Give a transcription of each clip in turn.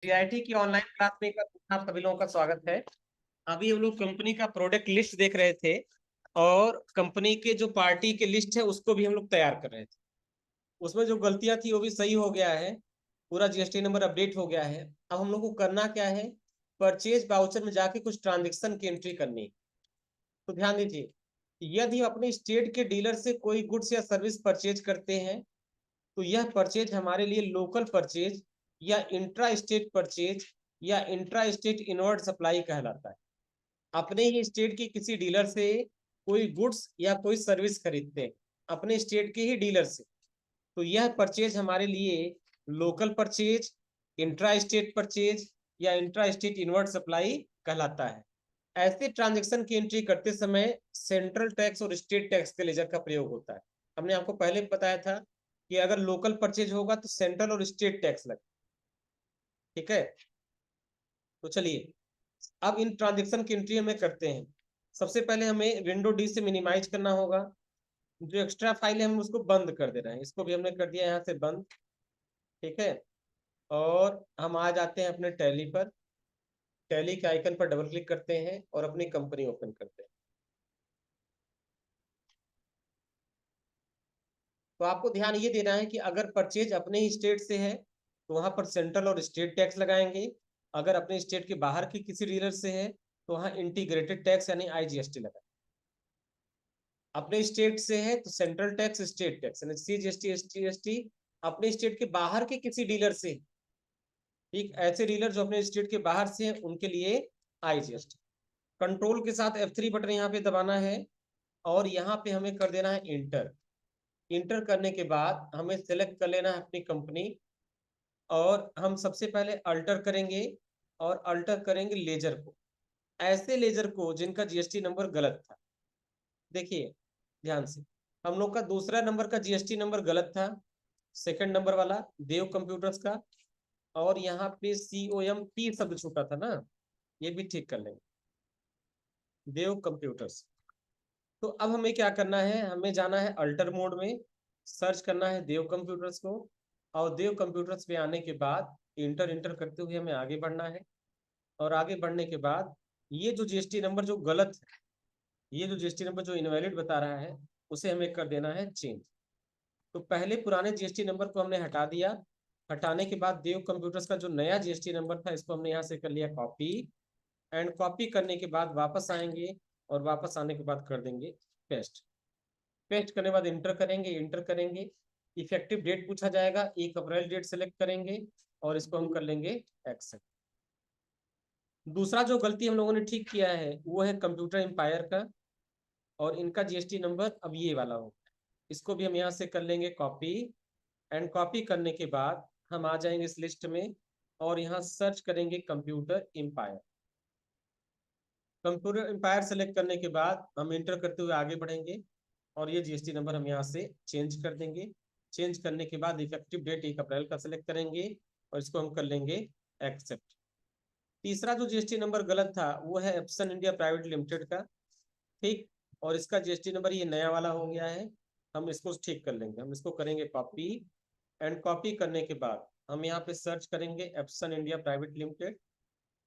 GIT की online class में आप सभी लोगों का स्वागत है। अभी हम लोग कंपनी का प्रोडक्ट लिस्ट देख रहे थे और कंपनी के जो पार्टी के लिस्ट है उसको भी हम लोग तैयार कर रहे थे। उसमें जो गलतियां थी वो भी सही हो गया है। पूरा जीएसटी नंबर अपडेट हो गया है। अब हम लोग को करना क्या है, परचेज बाउचर में जाके कुछ ट्रांजेक्शन की एंट्री करनी है। तो ध्यान दीजिए, यदि अपने स्टेट के डीलर से कोई गुड्स या सर्विस परचेज करते हैं तो यह परचेज हमारे लिए लोकल परचेज या इंट्रा स्टेट परचेज या इंट्रा स्टेट इनवर्ड सप्लाई कहलाता है। अपने ही स्टेट के किसी डीलर से कोई गुड्स या कोई सर्विस खरीदते हैं अपने स्टेट के ही डीलर से, तो यह परचेज हमारे लिए local purchase, intra state purchase या इंट्रा स्टेट इनवर्ड सप्लाई कहलाता है। ऐसे ट्रांजेक्शन की एंट्री करते समय सेंट्रल टैक्स और स्टेट टैक्स के लेजर का प्रयोग होता है। हमने आपको पहले बताया था कि अगर लोकल परचेज होगा तो सेंट्रल और स्टेट टैक्स लगे। ठीक है, तो चलिए अब इन ट्रांजेक्शन की एंट्री हमें करते हैं। सबसे पहले हमें विंडो डी से मिनिमाइज करना होगा। जो एक्स्ट्रा फाइल है हम उसको बंद कर दे रहे हैं, इसको भी हमने कर दिया यहाँ से बंद। ठीक है, और हम आ जाते हैं अपने टैली पर। टैली के आइकन पर डबल क्लिक करते हैं और अपनी कंपनी ओपन करते हैं। तो आपको ध्यान ये देना है कि अगर परचेज अपने ही स्टेट से है तो वहां पर सेंट्रल और स्टेट टैक्स लगाएंगे। अगर अपने स्टेट के बाहर के किसी डीलर से है तो वहां इंटीग्रेटेड टैक्स यानी आईजीएसटी लगाएंगे। अपने स्टेट से है तो सेंट्रल टैक्स, स्टेट टैक्स यानी सीजीएसटी, एसटीएसटी। अपने स्टेट के बाहर के किसी डीलर से, ठीक, ऐसे डीलर जो अपने स्टेट के बाहर से हैं उनके लिए आईजीएसटी। कंट्रोल के साथ F3 बटन यहाँ पे दबाना है और यहाँ पे हमें कर देना है इंटर। इंटर करने के बाद हमें सेलेक्ट कर लेना है अपनी कंपनी और हम सबसे पहले अल्टर करेंगे और अल्टर करेंगे लेजर को, ऐसे लेजर को जिनका जीएसटी नंबर गलत था। देखिए ध्यान से, हम लोग का दूसरा नंबर का जीएसटी नंबर गलत था, सेकंड नंबर वाला देव कंप्यूटर्स का। और यहाँ पे COM-P शब्द छूटा था ना, ये भी ठीक कर लेंगे, देव कंप्यूटर्स। तो अब हमें क्या करना है, हमें जाना है अल्टर मोड में, सर्च करना है देव कंप्यूटर्स को और देव कंप्यूटर्स पे आने के बाद इंटर इंटर करते हुए हमें आगे बढ़ना है। और आगे बढ़ने के बाद ये जो जीएसटी नंबर जो गलत है, ये जो जीएसटी नंबर जो इनवैलिड बता रहा है उसे हमें कर देना है चेंज। तो पहले पुराने जीएसटी नंबर को हमने हटा दिया। हटाने के बाद देव कंप्यूटर्स का जो नया जीएसटी नंबर था इसको हमने यहाँ से कर लिया कॉपी। एंड कॉपी करने के बाद वापस आएंगे और वापस आने के बाद कर देंगे पेस्ट। पेस्ट करने के बाद इंटर करेंगे, इंटर करेंगे। इफेक्टिव डेट पूछा जाएगा, 1 अप्रैल डेट सेलेक्ट करेंगे और इसको हम कर लेंगे एक्सेप्ट। दूसरा जो गलती हम लोगों ने ठीक किया है वो है कंप्यूटर एम्पायर का, और इनका जीएसटी नंबर अब ये वाला होगा। इसको भी हम यहाँ से कर लेंगे कॉपी। एंड कॉपी करने के बाद हम आ जाएंगे इस लिस्ट में और यहाँ सर्च करेंगे computer empire. Computer empire select करने के बाद हम इंटर करते हुए आगे बढ़ेंगे और ये जीएसटी नंबर हम यहाँ से चेंज कर देंगे। चेंज करने के बाद इफेक्टिव डेट 1 अप्रैल का सिलेक्ट करेंगे और इसको हम कर लेंगे एक्सेप्ट। तीसरा जो जीएसटी नंबर गलत था वो है एप्सन इंडिया प्राइवेट लिमिटेड का। ठीक, और इसका जीएसटी नंबर ये नया वाला हो गया है। हम इसको ठीक कर लेंगे, हम इसको करेंगे कॉपी। एंड कॉपी करने के बाद हम यहाँ पे सर्च करेंगे एप्सन इंडिया प्राइवेट लिमिटेड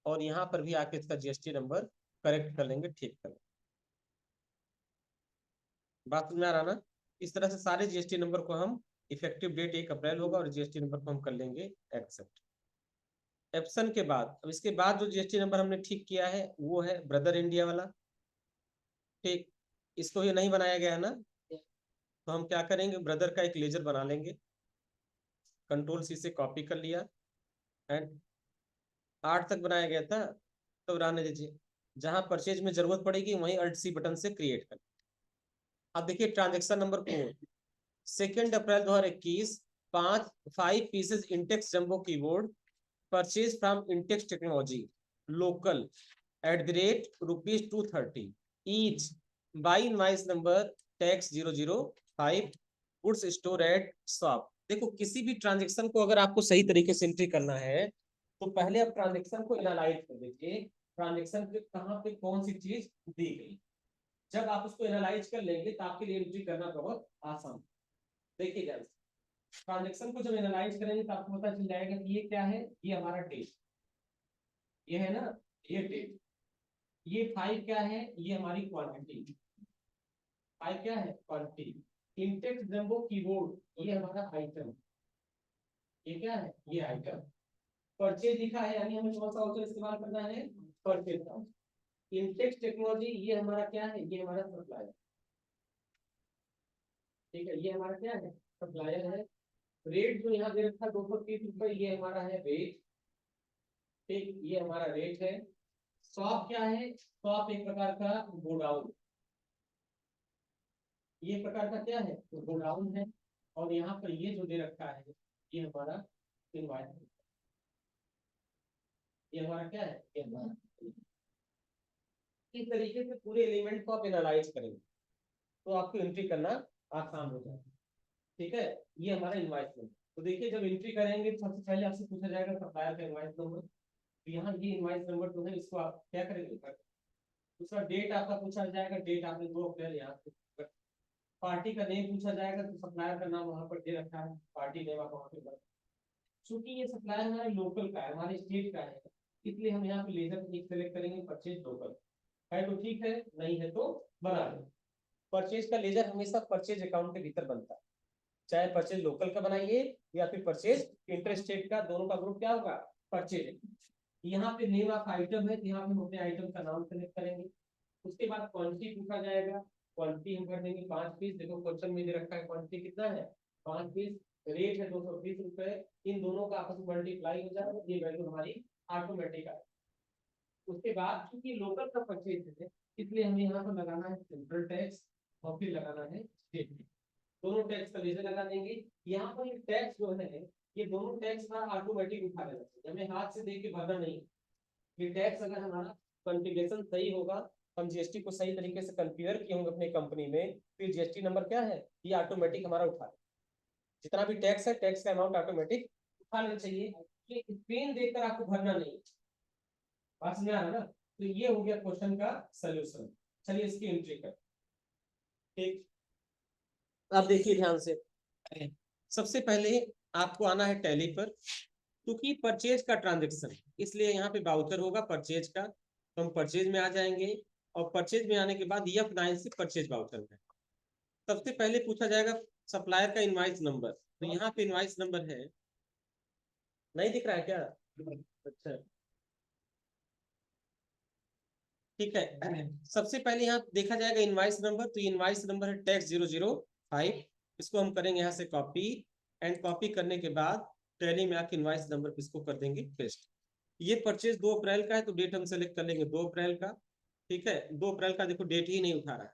और यहाँ पर भी आके इसका जीएसटी नंबर करेक्ट कर लेंगे, ठीक कर लेंगे। बात में आ रहा ना, इस तरह से सारे जीएसटी नंबर को हम, इफेक्टिव डेट 1 अप्रैल होगा और जीएसटी नंबर को हम कर लेंगे एक्सेप्ट। एप्सन के बाद अब इसके बाद जो जीएसटी नंबर हमने ठीक किया है वो है ब्रदर इंडिया वाला। ठीक, इसको ये नहीं बनाया गया है ना, तो हम क्या करेंगे, ब्रदर का एक लेजर बना लेंगे। कंट्रोल C से कॉपी कर लिया एंड 8 तक बनाया गया था तो रहने दीजिए। जहां परचेज में जरूरत पड़ेगी वहीं Alt+C बटन से क्रिएट कर। अब देखिए transaction number code 2 April 2021, 5 pieces Intex jumbo keyboard purchase from Intex technology local @rupees 230 each by invoice number tax 005 goods store at shop. देखो किसी भी ट्रांजेक्शन को अगर आपको सही तरीके से एंट्री करना है तो पहले आप ट्रांजेक्शन को एनालाइज कर देखिए, ट्रांजेक्शन पे कहाँ पे कौन सी चीज दी गई। जब आप उसको एनालाइज कर लेंगे तो आपके लिए एंट्री करना बहुत आसान। देखिए ट्रांजेक्शन को जब एनालाइज करेंगे तो आपको पता चल जाएगा कि ये क्या है, ये हमारा डेट। ये है ना, ये 10, ये 5 क्या है, ये हमारी क्वांटिटी, 5 क्या है क्वांटिटी। इंटेक्स जंबो कीबोर्ड ये हमारा आइटम, ये क्या है, ये आइटम। परचेज लिखा है यानी हमें कौन सा वाउचर इस्तेमाल करना है, परचेज का। इंटेक्स टेक्नोलॉजी ये हमारा क्या है, ये हमारा सप्लायर, ठीक है, ये हमारा क्या है, सप्लायर है। रेट जो यहाँ दे रखा है 230 रुपए, ये हमारा है रेट, ठीक, ये हमारा रेट है। शॉप क्या है, शॉप एक प्रकार का गोडाउन, ये प्रकार का क्या है, तो गोडाउन है। और यहाँ पर ये जो दे रखा है ये हमारा इनवाइस, ये हमारा क्या है, ये हमारा। इस तरीके से पूरे एलिमेंट को आप एनालाइज करेंगे तो आपको एंट्री करना आसान हो जाएगा, ठीक है। ये हमारा इनवाइस नंबर। तो देखिए जब एंट्री करेंगे तो सबसे पहले आपसे पूछा जाएगा सप्लायर का इनवाइस नंबर, तो यहाँ ये इनवाइस नंबर जो है इसको आप क्या करेंगे, दूसरा डेट आपका पूछा जाएगा, डेट आपने 2 अप्रैल यहाँ पे। पार्टी का नेम पूछा जाएगा तो सप्लायर का नाम वहां पर दे रखा है, पार्टी नेम आप वहां पे। चूंकि ये सप्लायर हमारे लोकल का है, हमारे स्टेट का है, इसलिए हम यहाँ पे लेजर एक सेलेक्ट करेंगे, परचेज लोकल है तो ठीक है, नहीं है तो बना लो। परचेज का लेजर हमेशा परचेज अकाउंट के भीतर बनता है, चाहे परचेज लोकल का बनाइए या फिर परचेज इंटर स्टेट का, दोनों का ग्रुप क्या होगा, परचेज। यहाँ पे नेम ऑफ आइटम है, यहाँ पे हम अपने आइटम का नाम सेलेक्ट करेंगे। उसके बाद क्वांटिटी पूछा जाएगा, क्वांटिटी हम भर देंगे 5 पीस, देखो क्वेश्चन में दे रखा है क्वांटिटी कितना है, 5 पीस। रेट है 230 रुपए, इन दोनों का आपस में मल्टीप्लाई हो जाएगा, ये वैल्यू हमारी ऑटोमेटिक आएगी। उसके बाद क्योंकि लोकल का परचेज है इसलिए हमें यहाँ पर लगाना है सेंट्रल टैक्स और फिर लगाना है स्टेट टैक्स, दोनों टैक्स का लेजर लगा देंगे। यहाँ पर ये टैक्स जो है ये दोनों टैक्स का ऑटोमेटिक उठा लेना चाहिए, हमें हाथ से देख के भरना नहीं। ये टैक्स अगर हमारा कॉन्फ़िगरेशन सही होगा, हम जीएसटी को सही तरीके से कॉन्फ़िगर किए होंगे अपनी कंपनी में, फिर जीएसटी नंबर क्या है, ये ऑटोमेटिक हमारा उठा ले। जितना भी टैक्स है टैक्स का अमाउंट ऑटोमेटिक उठा लेना चाहिए, ये स्क्रीन देखकर आपको भरना नहीं। बात समझ आ रहा ना, तो ये हो गया क्वेश्चन का सॉल्यूशन। चलिए इसकी एंट्री कर, ठीक। अब देखिए ध्यान से, सबसे पहले आपको आना है टैली पर, क्योंकि परचेज का ट्रांजेक्शन इसलिए यहाँ पे बाउचर होगा परचेज का, तो हम परचेज में आ जाएंगे। और परचेज में आने के बाद F9 से परचेज बाउचर है। सबसे पहले पूछा जाएगा सप्लायर का इनवाइस नंबर, तो यहाँ पे इनवाइस नंबर है, नहीं दिख रहा है क्या, अच्छा ठीक है। सबसे पहले यहाँ देखा जाएगा इनवाइस नंबर, तो इनवाइस नंबर है टैक्स 005, इसको हम करेंगे यहाँ से कॉपी, एंड कॉपी करने के बाद टैली में आके इनवाइस नंबर इसको कर देंगे पेस्ट। ये परचेज 2 अप्रैल का है तो डेट हम सेलेक्ट कर लेंगे 2 अप्रैल का, ठीक है। 2 अप्रैल का देखो डेट ही नहीं उठा रहा है,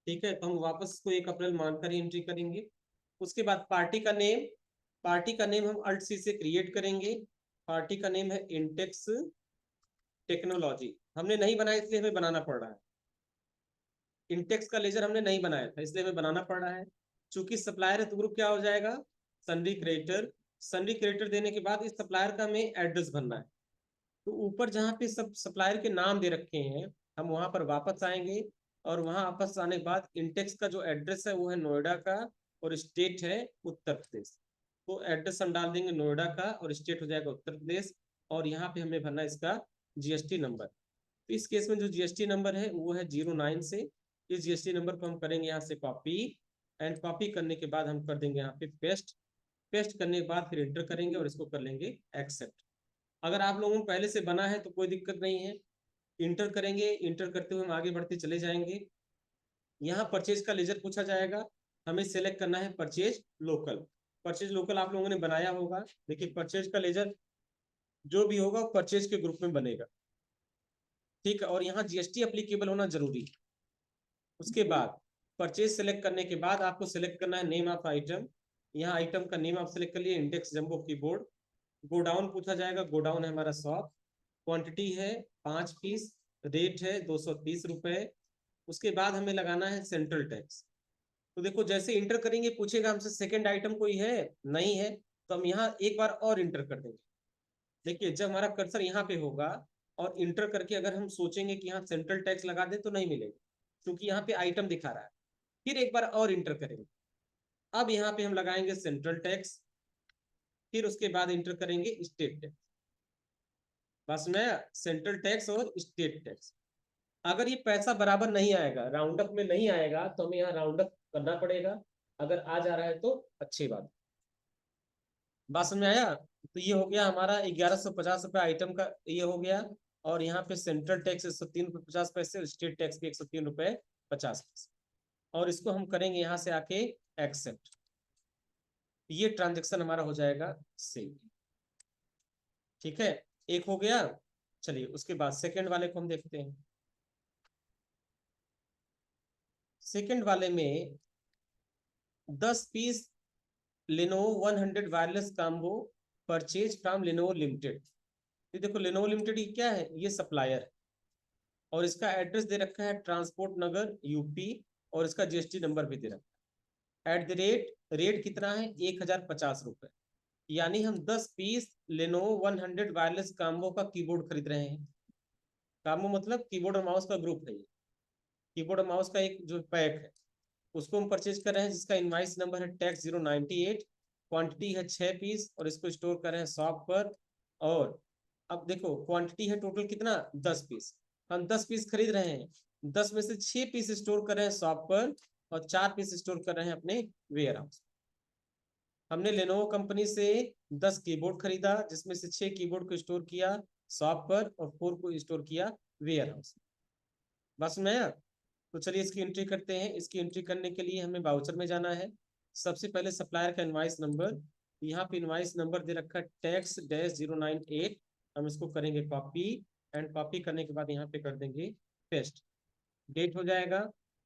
ठीक है, तो हम वापस इसको 1 अप्रैल मानकर ही एंट्री करेंगे। उसके बाद पार्टी का नेम, पार्टी का नेम हम अल्ट सी से क्रिएट करेंगे। पार्टी का नेम है इंटेक्स टेक्नोलॉजी, हमने नहीं बनाया इसलिए हमें बनाना पड़ रहा है। इंटेक्स का लेजर हमने नहीं बनाया था इसलिए हमें बनाना पड़ रहा है। चूंकि सप्लायर है तो ग्रुप क्या हो जाएगा, सन्डी क्रेडिटर। सन्डी क्रेडिटर देने के बाद इस सप्लायर का हमें एड्रेस भरना है, तो ऊपर जहाँ पे सब सप्लायर के नाम दे रखे हैं हम वहां पर वापस आएंगे। और वहां वापस आने के बाद इंटेक्स का जो एड्रेस है वो है नोएडा का, और स्टेट है उत्तर प्रदेश। तो एड्रेस हम डाल देंगे नोएडा का और स्टेट हो जाएगा उत्तर प्रदेश। और यहाँ पे हमें भरना इसका जीएसटी नंबर, तो इस केस में जो जीएसटी नंबर है वो है 09 से। इस जीएसटी नंबर को हम करेंगे यहाँ से कॉपी, एंड कॉपी करने के बाद हम कर देंगे यहाँ पे पेस्ट। पेस्ट करने के बाद फिर इंटर करेंगे और इसको कर लेंगे एक्सेप्ट। अगर आप लोगों को पहले से बना है तो कोई दिक्कत नहीं है, इंटर करेंगे, इंटर करते हुए हम आगे बढ़ते चले जाएंगे। यहाँ परचेज का लेजर पूछा जाएगा, हमें सेलेक्ट करना है परचेज लोकल। परचेज लोकल आप लोगों ने बनाया होगा, देखिए परचेज का लेजर जो भी होगा परचेज के ग्रुप में बनेगा, ठीक है। और यहाँ जीएसटी एप्लीकेबल होना जरूरी है। उसके बाद परचेज सेलेक्ट करने के बाद आपको सेलेक्ट करना है नेम ऑफ आइटम, यहाँ आइटम का नेम आप सेलेक्ट कर लिए इंडेक्स जंबो कीबोर्ड। गोडाउन पूछा जाएगा, गोडाउन है हमारा शॉप। क्वांटिटी है 5 पीस, रेट है 230 रुपए। उसके बाद हमें लगाना है सेंट्रल टैक्स। तो देखो जैसे इंटर करेंगे पूछेगा हमसे सेकंड आइटम कोई है, नहीं है, तो हम यहाँ एक बार और इंटर कर देंगे। देखिए जब हमारा कर्सर यहाँ पे होगा और इंटर करके अगर हम सोचेंगे कि यहाँ सेंट्रल टैक्स लगा दे तो नहीं मिलेगा, क्योंकि यहाँ पे आइटम दिखा रहा है। फिर एक बार और इंटर करेंगे, अब यहाँ पे हम लगाएंगे सेंट्रल टैक्स, फिर उसके बाद इंटर करेंगे स्टेट टैक्स। बस में सेंट्रल टैक्स और स्टेट टैक्स। अगर ये पैसा बराबर नहीं आएगा, राउंड अप में नहीं आएगा, तो हमें यहाँ राउंड अप करना पड़ेगा। अगर आ जा रहा है तो अच्छी बात। बात समझ में आया? तो ये हो गया हमारा 1150 रुपये आइटम का ये हो गया। और यहाँ पे सेंट्रल टैक्स 103 रुपये 50 पैसे, स्टेट टैक्स भी 103 रुपये 50 पैसे। और इसको हम करेंगे यहाँ से आके एक्सेप्ट। ये ट्रांजेक्शन हमारा हो जाएगा सेव। ठीक है, एक हो गया। चलिए उसके बाद सेकंड वाले को हम देखते हैं। सेकंड वाले में 10 piece Lenovo 100 wireless combo purchase from Lenovo limited. ये देखो Lenovo लिमिटेड ये क्या है, ये सप्लायर है। और इसका एड्रेस दे रखा है ट्रांसपोर्ट नगर यूपी। और इसका जीएसटी नंबर भी दे रखा है। रेट कितना है, 1050 रुपये। यानी हम 10 पीस Lenovo 100 वायरलेस कॉम्बो का कीबोर्ड खरीद रहे हैं। कॉम्बो मतलब कीबोर्ड और माउस का ग्रुप है। कीबोर्ड और माउस का एक जो पैक है, उसको हम परचेज कर रहे हैं, जिसका इनवाइस नंबर है टैक्स 098। क्वांटिटी है 6 पीस और इसको स्टोर कर रहे हैं शॉप पर। और अब देखो क्वांटिटी है टोटल कितना, 10 पीस। हम 10 पीस खरीद रहे हैं, 10 में से 6 पीस स्टोर कर रहे हैं शॉप पर और 4 पीस स्टोर कर रहे हैं अपने वेयर हाउस। हमने लेनोवो कंपनी से 10 कीबोर्ड खरीदा, जिसमें से 6 कीबोर्ड को स्टोर किया शॉप पर और 4 को स्टोर किया वेयर हाउस। बस में तो चलिए इसकी एंट्री करते हैं। इसकी एंट्री करने के लिए हमें बाउचर में जाना है। सबसे पहले सप्लायर का इनवाइस नंबर, यहाँ पे इनवाइस नंबर दे रखा है टैक्स-098। हम इसको करेंगे कॉपी। एंड कॉपी करने के बाद यहाँ पे कर देंगे पेस्ट। डेट हो जाएगा।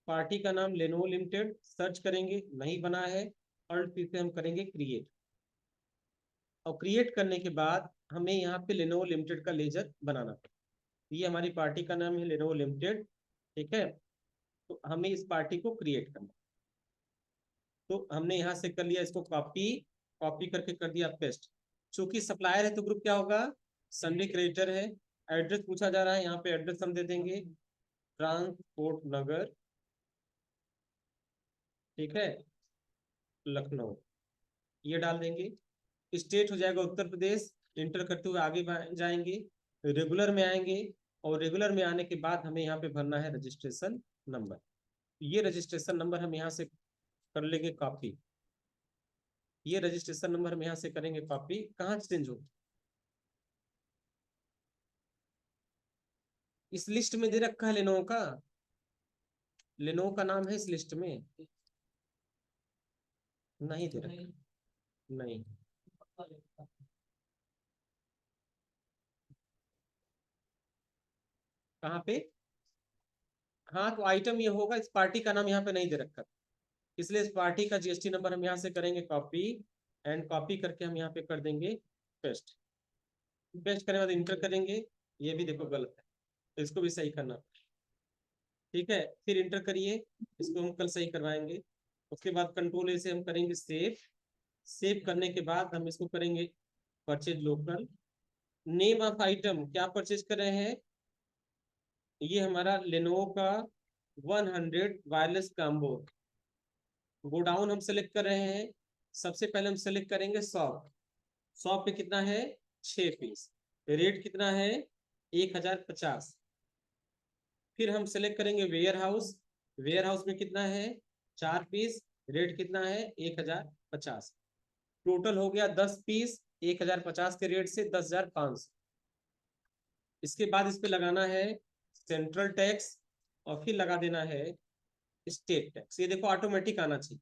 पार्टी का नाम लेनोवो लिमिटेड सर्च करेंगे, नहीं बना है। और फिर से हम करेंगे क्रिएट। और क्रिएट करने के बाद हमें यहाँ पे लेनोवो लिमिटेड का लेजर बनाना है। ये हमारी पार्टी का नाम है लेनोवो लिमिटेड। ठीक है, तो हमें इस पार्टी को क्रिएट करना। तो हमने यहाँ से कर लिया इसको कॉपी। कॉपी करके कर दिया पेस्ट। चूंकि सप्लायर है तो ग्रुप क्या होगा, सन्डे क्रेडिटर है। एड्रेस पूछा जा रहा है, यहाँ पे एड्रेस हम दे देंगे ट्रांसपोर्ट नगर, ठीक है, लखनऊ, ये डाल देंगे। स्टेट हो जाएगा उत्तर प्रदेश। इंटर करते हुए आगे जाएंगे, रेगुलर में आएंगे। और रेगुलर में आने के बाद हमें यहाँ पे भरना है रजिस्ट्रेशन नंबर। ये रजिस्ट्रेशन नंबर हम यहाँ से कर लेंगे कॉपी। ये रजिस्ट्रेशन नंबर हम यहाँ से करेंगे कॉपी। कहाँ चेंज हो, इस लिस्ट में दे रखा है लेनोवो का। लेनोवो का नाम है इस लिस्ट में, नहीं दे रखा। नहीं, कहाँ पे? हाँ तो आइटम ये होगा, इस पार्टी का नाम यहाँ पे नहीं दे रखा, इसलिए इस पार्टी का जीएसटी नंबर हम यहाँ से करेंगे कॉपी। एंड कॉपी करके हम यहाँ पे कर देंगे पेस्ट। पेस्ट करने के बाद इंटर करेंगे। ये भी देखो गलत है, तो इसको भी सही करना। ठीक है, फिर इंटर करिए, इसको हम कल सही करवाएंगे। उसके बाद कंट्रोल ए से हम करेंगे सेव। सेव करने के बाद हम इसको करेंगे purchase local. Name of item क्या परचेज कर रहे हैं, ये हमारा लेनोवो का 100 वायरलेस कॉम्बो। गोडाउन हम सेलेक्ट कर रहे हैं। सबसे पहले हम सेलेक्ट करेंगे शॉप। शॉप पे कितना है, 6 पीस। रेट कितना है, 1050। फिर हम सेलेक्ट करेंगे वेयर हाउस। वेयर हाउस में कितना है, 4 पीस। रेट कितना है, 1050। टोटल हो गया 10 पीस 1050 के रेट से 10,500। इसके बाद इस पे लगाना है सेंट्रल टैक्स और फिर लगा देना है स्टेट टैक्स। ये देखो ऑटोमेटिक आना चाहिए।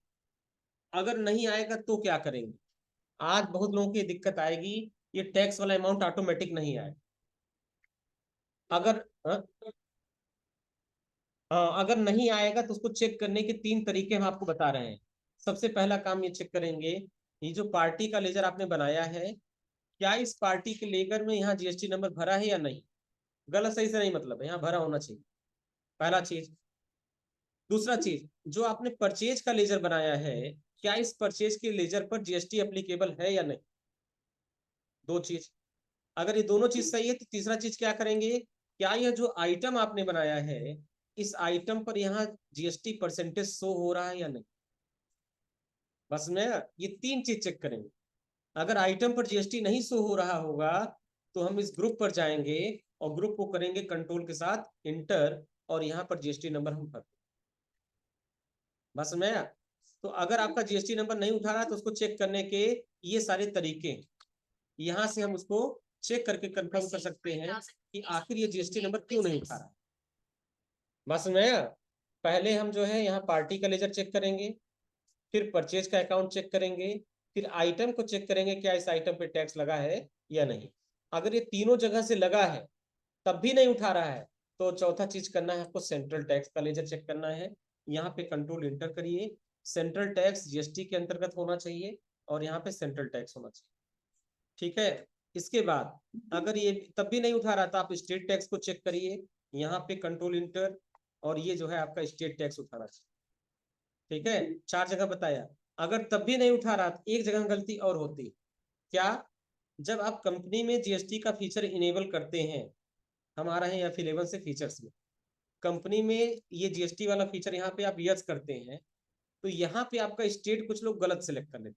अगर नहीं आएगा तो क्या करेंगे, आज बहुत लोगों की दिक्कत आएगी, ये टैक्स वाला अमाउंट ऑटोमेटिक नहीं आएगा। अगर हाँ, हाँ, अगर नहीं आएगा तो उसको चेक करने के 3 तरीके हम आपको बता रहे हैं। सबसे पहला काम ये चेक करेंगे, ये जो पार्टी का लेजर आपने बनाया है, क्या इस पार्टी के लेकर में यहाँ जीएसटी नंबर भरा है या नहीं। गलत सही से नहीं मतलब है, यहाँ भरा होना चाहिए, पहला चीज। दूसरा चीज, जो आपने परचेज का लेजर बनाया है, क्या इस परचेज के लेजर पर जीएसटी एप्लीकेबल है या नहीं। दो चीज। अगर ये दोनों चीज सही है तो तीसरा चीज क्या करेंगे, क्या यह जो आइटम आपने बनाया है, इस आइटम पर यहाँ जीएसटी परसेंटेज शो हो रहा है या नहीं। बस में ये 3 चीज चेक करेंगे। अगर आइटम पर जीएसटी नहीं शो हो रहा होगा तो हम इस ग्रुप पर जाएंगे और ग्रुप को करेंगे कंट्रोल के साथ इंटर, और यहाँ पर जीएसटी नंबर हम भर, बस में। तो अगर आपका जीएसटी नंबर नहीं उठा रहा तो उसको चेक करने के ये सारे तरीके, यहाँ से हम उसको चेक करके कंफर्म कर सकते हैं कि आखिर ये जीएसटी नंबर क्यों नहीं उठा रहा। बस में पहले हम जो है यहाँ पार्टी का लेजर चेक करेंगे, फिर परचेज का अकाउंट चेक करेंगे, फिर आइटम को चेक करेंगे क्या इस आइटम पे टैक्स लगा है या नहीं। अगर ये तीनों जगह से लगा है तब भी नहीं उठा रहा है तो चौथा चीज करना है आपको, सेंट्रल टैक्स का लेजर चेक करना है। यहाँ पे कंट्रोल इंटर करिए, सेंट्रल टैक्स जीएसटी के अंतर्गत होना चाहिए और यहाँ पे सेंट्रल टैक्स होना चाहिए, ठीक है। इसके बाद अगर ये तब भी नहीं उठा रहा तो आप स्टेट टैक्स को चेक करिए, यहाँ पे कंट्रोल इंटर, और ये जो है आपका स्टेट टैक्स उठाना चाहिए, ठीक है। 4 जगह बताया। अगर तब भी नहीं उठा रहा तो एक जगह गलती और होती, क्या, जब आप कंपनी में जीएसटी का फीचर इनेबल करते हैं, हमारा है F11 से फीचर्स में, कंपनी में ये जीएसटी वाला फीचर यहाँ पे आप यस करते हैं, तो यहाँ पे आपका स्टेट कुछ लोग गलत सेलेक्ट कर लेते,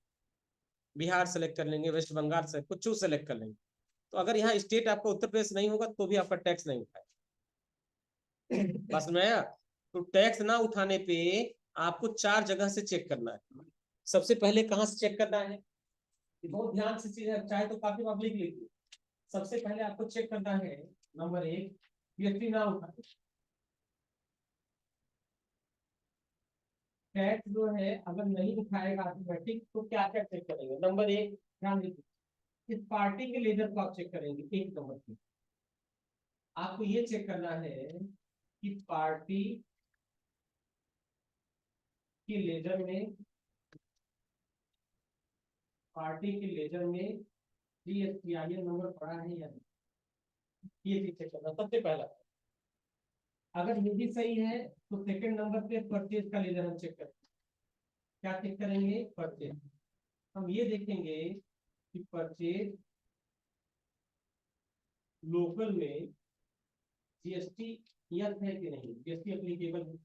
बिहार सेलेक्ट कर लेंगे, वेस्ट बंगाल से कुछ सेलेक्ट कर लेंगे। तो अगर यहाँ स्टेट आपका उत्तर प्रदेश नहीं होगा तो भी आपका टैक्स नहीं उठाए, बस में। तो टैक्स ना उठाने पे आपको 4 जगह से चेक करना है। सबसे पहले कहाँ से चेक करना है, बहुत ध्यान से चीज है, चाहे तो काफी पब्लिक लिखिए। सबसे पहले आपको चेक करना है, नंबर 1, जीएसटी ना उठाए, टैक्स जो है अगर नहीं उठाएगा ऑटोमेटिक तो क्या क्या चेक करेंगे। नंबर 1, ध्यान दीजिए, इस पार्टी के लेजर को आप चेक करेंगे। 1 नंबर की आपको ये चेक करना है कि पार्टी के लेजर में, पार्टी के लेजर में जीएसटीआईएन नंबर पड़ा है या नहीं, ये चीज चेक करना सबसे पहला। अगर ये भी सही है तो सेकंड नंबर पे परचेज का लेजर हम चेक करेंगे। क्या चेक करेंगे, परचेज। हम ये देखेंगे कि परचेज लोकल में जीएसटी यस है कि नहीं, जीएसटी एप्लीकेबल है,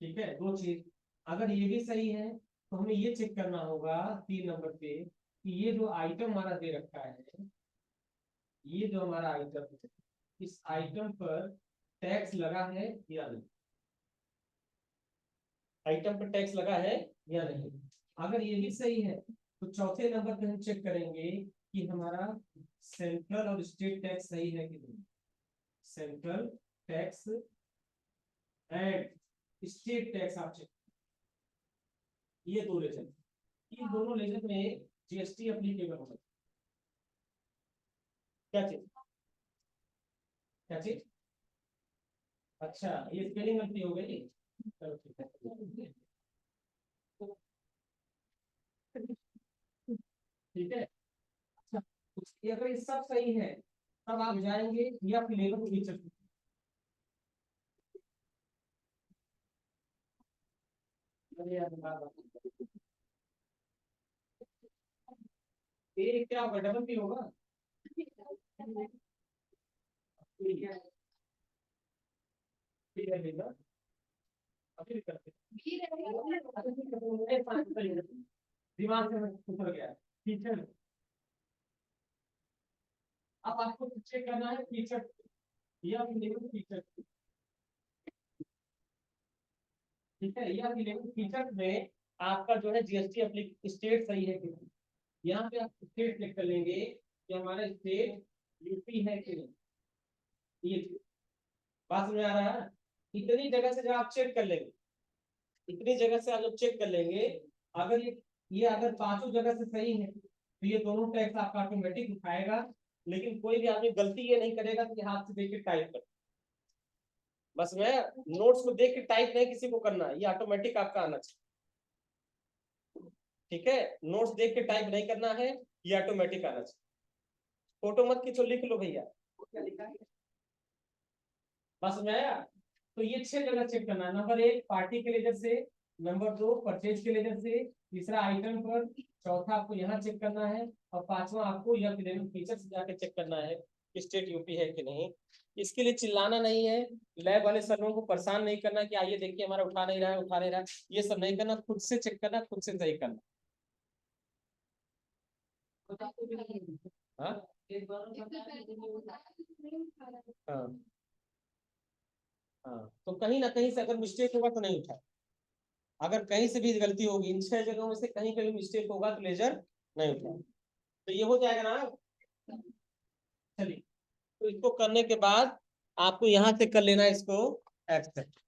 ठीक है। 2 चीज, अगर ये भी सही है तो हमें ये चेक करना होगा 3 नंबर पे कि ये जो आइटम हमारा दे रखा है, ये जो हमारा आइटम है, इस आइटम पर टैक्स लगा है या नहीं, आइटम पर टैक्स लगा है या नहीं। अगर ये भी सही है तो चौथे नंबर पे हम चेक करेंगे कि हमारा सेंट्रल और स्टेट टैक्स सही है कि नहीं। Central tax and state tax आप चेक, ये 2 लेजर, इन दोनों लेजर में जीएसटी एप्लीकेबल होगा। क्या चीज, क्या चीज, अच्छा ये स्पेलिंग गलती हो गई, चलो ठीक है, ठीक है। अच्छा, अगर ये सब सही है तब आप जाएंगे या फिर लेबर फीचर, ये क्या होगा, डबल पी होगा, अभी करते दिमाग से उतर गया, फीचर। अब आपको चेक करना है फीचर या फिर लेबर फीचर, ठीक है। या फिर लेबर फीचर में आपका जो है जीएसटी एप्लीकेशन स्टेट सही है कि नहीं, यहाँ पे आप स्टेट चेक कर लेंगे कि हमारा स्टेट यूपी है कि नहीं, ये बात में आ रहा है। इतनी जगह से जब आप चेक कर लेंगे, इतनी जगह से आप जब चेक कर लेंगे, अगर ये अगर 5 जगह से सही है तो ये दोनों टैक्स आपका ऑटोमेटिक उठाएगा। लेकिन कोई भी आदमी गलती ये नहीं करेगा कि हाथ से देख के टाइप कर, बस मैं नोट्स को देख के टाइप नहीं किसी को करना, ये ऑटोमेटिक आपका आना चाहिए, ठीक है। नोट्स देख के टाइप नहीं करना है, ये ऑटोमेटिक आना चाहिए। फोटो मत खींचो, लिख लो भैया, बस में आया। तो ये 6 जगह चेक करना है। नंबर 1 पार्टी के लेजर से, नंबर 2 परचेज के लेजर से, तीसरा आइटम पर, चौथा आपको यहाँ चेक करना है, और 5वां आपको यह फीचर से जाके चेक करना है कि स्टेट यूपी है कि नहीं। इसके लिए चिल्लाना नहीं है, लैब वाले सर लोगों को परेशान नहीं करना कि आइए देखिए हमारा उठा नहीं रहा है, उठा नहीं रहा है, ये सब नहीं करना, खुद से चेक करना, खुद से सही करना। हाँ हाँ हाँ, तो कहीं ना कहीं से अगर मिस्टेक होगा तो नहीं उठा, अगर कहीं से भी गलती होगी इन 6 जगहों में से कहीं कहीं मिस्टेक होगा तो लेजर नहीं उठा, तो ये हो जाएगा ना। चलिए, तो इसको करने के बाद आपको यहां से कर लेना इसको एक्सेप्ट।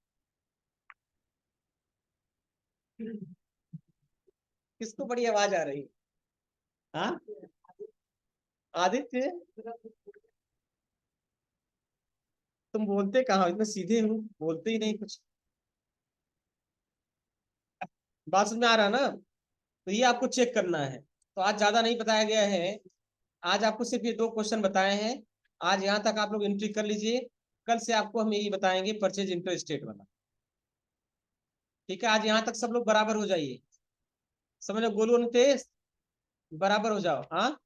किसको बड़ी आवाज आ रही है? हाँ, आदित्य, तुम बोलते कहाँ हो? इतने सीधे हो, बोलते ही नहीं कुछ। बात समझ में आ रहा ना? तो ये आपको चेक करना है। तो आज ज्यादा नहीं बताया गया है, आज आपको सिर्फ ये 2 क्वेश्चन बताए हैं। आज यहाँ तक आप लोग एंट्री कर लीजिए, कल से आपको हम यही बताएंगे परचेज इंटर स्टेट वाला। ठीक है, आज यहाँ तक सब लोग बराबर हो जाइए, समझ लो, गोलू नितेश बराबर हो जाओ। हाँ,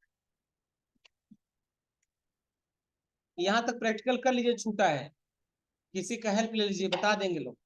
यहाँ तक प्रैक्टिकल कर लीजिए, छूटा है, किसी का हेल्प ले लीजिए, बता देंगे लोग।